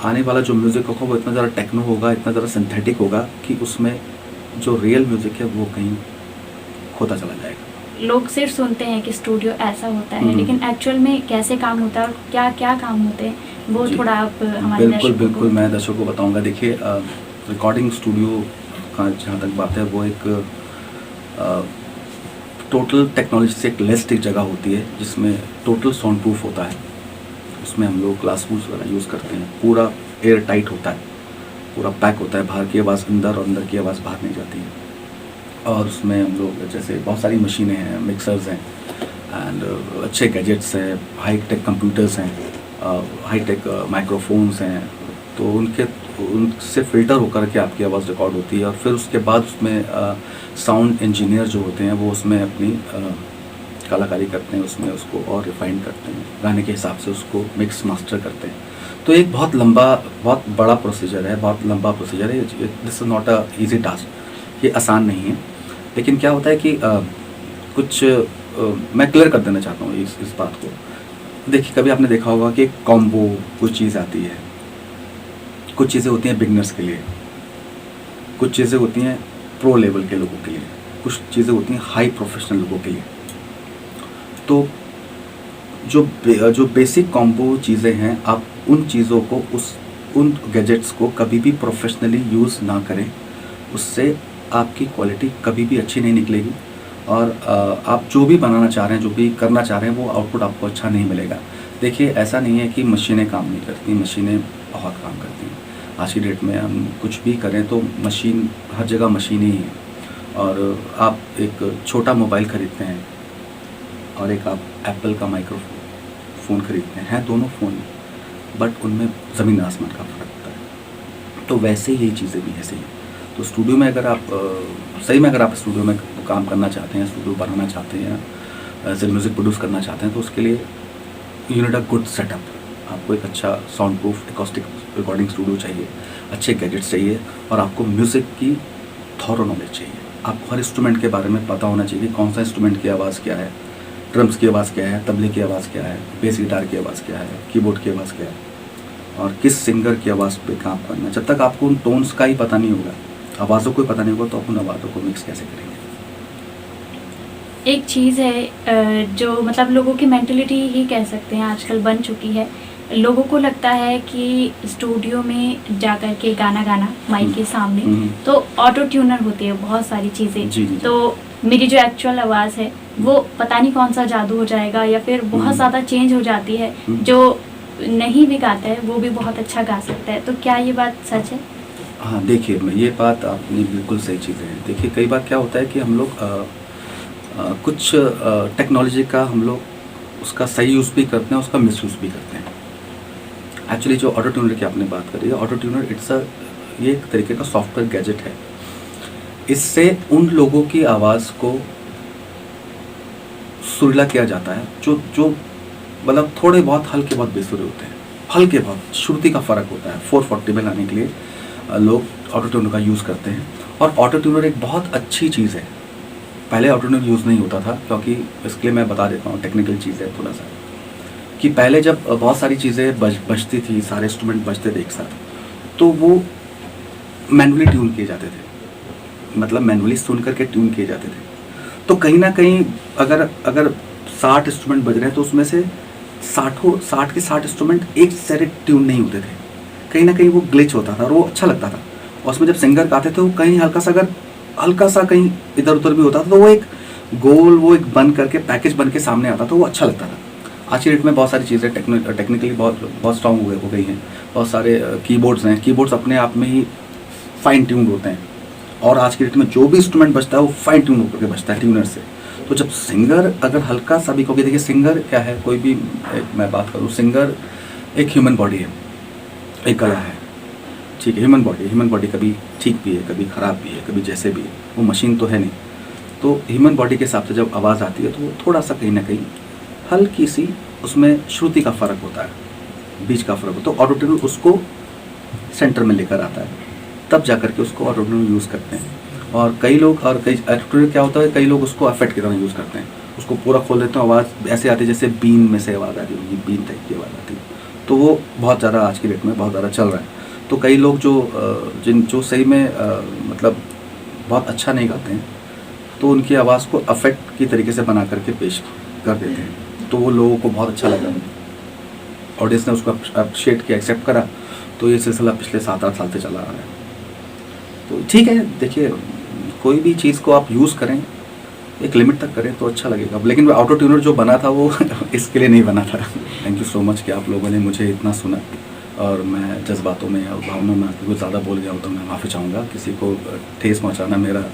आने वाला जो म्यूज़िक होगा वो इतना ज़्यादा टेक्नो होगा, इतना ज़्यादा सिंथेटिक होगा कि उसमें जो रियल म्यूज़िक है वो कहीं खोता चला जाएगा। लोग सिर्फ सुनते हैं कि स्टूडियो ऐसा होता है, लेकिन एक्चुअल में कैसे काम होता है और क्या क्या काम होते हैं, वो थोड़ा आप हमारे बिल्कुल मैं दर्शकों को बताऊंगा। देखिए, रिकॉर्डिंग स्टूडियो का जहाँ तक बात है, वो एक टोटल टेक्नोलॉजी से एक लेस्ट एक जगह होती है जिसमें टोटल साउंड प्रूफ होता है। उसमें हम लोग ग्लास बूट्स वगैरह यूज़ करते हैं, पूरा एयर टाइट होता है, पूरा पैक होता है, बाहर की आवाज़ अंदर और अंदर की आवाज़ बाहर नहीं जाती है। और उसमें हम लोग जैसे बहुत सारी मशीनें हैं, मिक्सर्स हैं, एंड अच्छे गैजेट्स हैं, हाई टेक कंप्यूटर्स हैं, हाई टेक माइक्रोफोन्स हैं। तो उनसे फ़िल्टर होकर के आपकी आवाज़ रिकॉर्ड होती है, और फिर उसके बाद उसमें साउंड इंजीनियर जो होते हैं वो उसमें अपनी कलाकारी करते हैं, उसमें उसको और रिफाइन करते हैं, गाने के हिसाब से उसको मिक्स मास्टर करते हैं। तो एक बहुत बड़ा प्रोसीजर है, बहुत लंबा प्रोसीजर है। This is not a easy task, ये आसान नहीं है। लेकिन क्या होता है कि कुछ मैं क्लियर कर देना चाहता हूँ इस बात को। देखिए, कभी आपने देखा होगा कि कॉम्बो कोई चीज़ आती है, कुछ चीज़ें होती हैं बिगनर्स के लिए, कुछ चीज़ें होती हैं प्रो लेवल के लोगों के लिए, कुछ चीज़ें होती हैं हाई प्रोफेशनल लोगों के लिए। तो जो बेसिक कॉम्बो चीज़ें हैं, आप उन चीज़ों को उन गैजेट्स को कभी भी प्रोफेशनली यूज़ ना करें, उससे आपकी क्वालिटी कभी भी अच्छी नहीं निकलेगी और आप जो भी बनाना चाह रहे हैं, जो भी करना चाह रहे हैं, वो आउटपुट आपको अच्छा नहीं मिलेगा। देखिए, ऐसा नहीं है कि मशीनें काम नहीं करती, मशीनें बहुत काम करती हैं। आज की डेट में हम कुछ भी करें तो मशीन, हर जगह मशीन ही है। और आप एक छोटा मोबाइल ख़रीदते हैं और एक आप एप्पल का माइक्रोफोन ख़रीदते हैं दोनों फ़ोन, बट उनमें ज़मीन आसमान का फ़र्क होता है। तो वैसे ही चीज़ें भी ऐसे ही। तो स्टूडियो में अगर आप सही में अगर आप स्टूडियो में काम करना चाहते हैं, स्टूडियो बनाना चाहते हैं, ऐसे म्यूज़िक प्रोड्यूस करना चाहते हैं, तो उसके लिए you need a good setup. आपको एक अच्छा sound proof acoustic recording studio चाहिए, अच्छे गैजेट्स चाहिए और आपको म्यूज़िक की थॉरो नॉलेज चाहिए। आपको हर इंस्ट्रूमेंट के बारे में पता होना चाहिए कि कौन सा इंस्ट्रूमेंट की आवाज़ क्या है, ड्रम्स की आवाज़ क्या है, तबले की आवाज़ क्या है, बेस गिटार की आवाज़ क्या है, कीबोर्ड की आवाज़ क्या है और किस सिंगर की आवाज़ पे काम करना है। जब तक आपको उन टोन्स का ही पता नहीं होगा, आवाज़ों को ही पता नहीं होगा, तो आप उन आवाज़ों को मिक्स कैसे करेंगे। एक चीज़ है जो मतलब लोगों की मेंटलिटी ही कह सकते हैं आजकल बन चुकी है। लोगों को लगता है कि स्टूडियो में जाकर के गाना गाना माइक के सामने तो ऑटो ट्यूनर होती है बहुत सारी चीज़ें, तो मेरी जो एक्चुअल आवाज़ है वो पता नहीं कौन सा जादू हो जाएगा या फिर बहुत ज़्यादा चेंज हो जाती है। जो नहीं भी गाता है वो भी बहुत अच्छा गा सकता है। तो क्या ये बात सच है? हाँ, देखिए, ये बात आपने बिल्कुल सही चीज़ है। देखिए, कई बार क्या होता है कि हम लोग कुछ टेक्नोलॉजी का हम लोग उसका सही यूज़ भी करते हैं, उसका मिसयूज़ भी करते हैं। एक्चुअली जो ऑटो ट्यूनर की आपने बात करी है, ऑटो ट्यूनर ये एक तरीके का सॉफ्टवेयर गैजेट है। इससे उन लोगों की आवाज़ को सुरीला किया जाता है जो मतलब थोड़े बहुत हल्के बहुत बेसुरे होते हैं, हल्के बहुत श्रुति का फ़र्क होता है। 440 में लाने के लिए लोग ऑटो ट्यूनर का यूज़ करते हैं और ऑटो ट्यूनर एक बहुत अच्छी चीज़ है। पहले ऑटो ट्यूनर यूज़ नहीं होता था, क्योंकि इसके लिए मैं बता देता हूँ, टेक्निकल चीज़ है थोड़ा सा, कि पहले जब बहुत सारी चीज़ें बजती थी, सारे इंस्ट्रूमेंट बजते थे एक साथ, तो वो मैनुअली ट्यून किए जाते थे, मतलब मैनुअली सुन करके ट्यून किए जाते थे। तो कहीं ना कहीं अगर 60 इंस्ट्रूमेंट बज रहे हैं तो उसमें से 60 के 60 इंस्ट्रूमेंट एक सेट ट्यून नहीं होते थे। कहीं ना कहीं वो ग्लिच होता था और वो अच्छा लगता था। और उसमें जब सिंगर गाते थे वो कहीं हल्का सा कहीं इधर उधर भी होता था, तो वो एक गोल, वो एक बन करके पैकेज बन के सामने आता था, वो अच्छा लगता था। आज की डेट में बहुत सारी चीज़ें टेक्निकली बहुत स्ट्रॉन्ग हो गई हैं। बहुत सारे कीबोर्ड्स हैं, कीबोर्ड्स अपने आप में ही फाइन ट्यून होते हैं और आज की डेट में जो भी इंस्ट्रूमेंट बजता है वो फाइन ट्यून होकर के बजता है ट्यूनर से। तो जब सिंगर अगर हल्का सा भी कहोगे, देखिए सिंगर क्या है, कोई भी मैं बात करूँ, सिंगर एक ह्यूमन बॉडी है, एक कला है, ठीक है। ह्यूमन बॉडी कभी ठीक भी है, कभी ख़राब भी है, कभी जैसे भी है, वो मशीन तो है नहीं। तो ह्यूमन बॉडी के हिसाब से जब आवाज़ आती है तो वो थोड़ा सा कहीं ना कहीं हल्की सी उसमें श्रुति का फ़र्क होता है, बीच का फ़र्क होता है। तो ऑटो ट्यून उसको सेंटर में लेकर आता है, तब जा कर के उसको ऑटो ट्यून यूज़ करते हैं। और कई ऑटो ट्यून क्या होता है, कई लोग उसको इफेक्ट की तरह यूज़ करते हैं, उसको पूरा खोल देते हैं, आवाज़ ऐसे आती है जैसे बीन में से आवाज़ आ रही होगी, बीन टाइप की आवाज़ आती है। तो वो बहुत ज़्यादा आज की डेट में बहुत ज़्यादा चल रहा है। तो कई लोग जो सही में मतलब बहुत अच्छा नहीं गाते हैं, तो उनकी आवाज़ को अफेक्ट की तरीके से बना करके पेश कर देते हैं, तो वो लोगों को बहुत अच्छा लगा, ऑडियंस ने उसको अप्रिशिएट किया, एक्सेप्ट करा। तो ये सिलसिला पिछले 7-8 साल से चला आ रहा है। तो ठीक है, देखिए कोई भी चीज़ को आप यूज़ करें, एक लिमिट तक करें तो अच्छा लगेगा। लेकिन ऑटो ट्यूनर जो बना था वो इसके लिए नहीं बना था। थैंक यू सो मच कि आप लोगों ने मुझे इतना सुना, और मैं जज्बातों में और भावनाओं में कुछ ज़्यादा बोल गया हूँ तो मैं माफ़ी चाहूँगा। किसी को ठेस पहुँचाना मेरा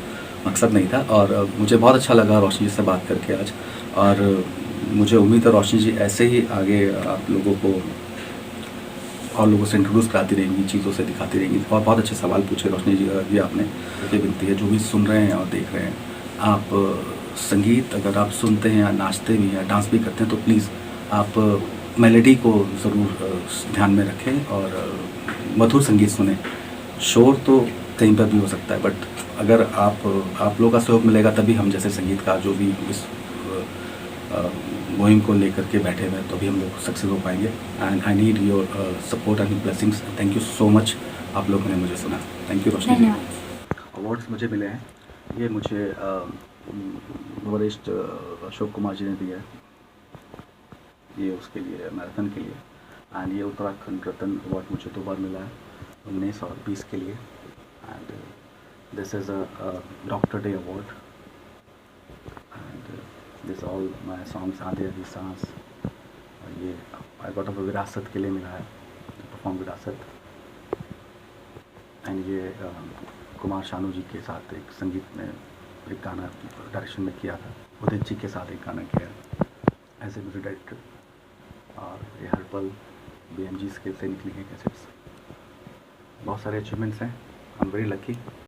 मकसद नहीं था। और मुझे बहुत अच्छा लगा रोशनी जी से बात करके आज, और मुझे उम्मीद है रोशनी जी ऐसे ही आगे आप लोगों को और लोगों से इंट्रोड्यूस कराती रहेंगी, चीज़ों से दिखाती रहेंगी। और बहुत अच्छे सवाल पूछे रोशनी जी, ये आपने। ये विनती है जो भी सुन रहे हैं और देख रहे हैं, आप संगीत अगर आप सुनते हैं या नाचते भी हैं, डांस भी करते हैं, तो प्लीज़ आप मेलोडी को ज़रूर ध्यान में रखें और मधुर संगीत सुने। शोर तो कहीं पर भी हो सकता है, बट अगर आप लोगों का सहयोग मिलेगा तभी हम जैसे संगीतकार जो भी इस मुहिम को लेकर के बैठे हुए, तो भी हम लोग सक्सेस हो पाएंगे। And I need your support and blessings. Thank you so much, आप लोगों ने मुझे सुना। Thank you Roshni ji. Awards मुझे मिले हैं, ये मुझे वरिष्ठ अशोक कुमार जी ने दिया है, ये उसके लिए मैराथन के लिए। एंड ये उत्तराखंड रत्न अवार्ड मुझे 2 बार मिला है, 19 और 20 के लिए। And this is a doctor day award. And this all my songs आधे आधी सांस, और ये आई गॉट ऑफ विरासत के लिए मिला है, परफॉर्म विरासत। एंड ये कुमार शानू जी के साथ एक संगीत में एक गाना डायरेक्शन में किया था, उदित जी के साथ एक गाना किया एज ए म्यूजिक डायरेक्टर। और ये हर पल BMG स्केल से निकली हैं कैसेट्स। बहुत सारे अचीवमेंट्स हैं, आई एम वेरी लकी।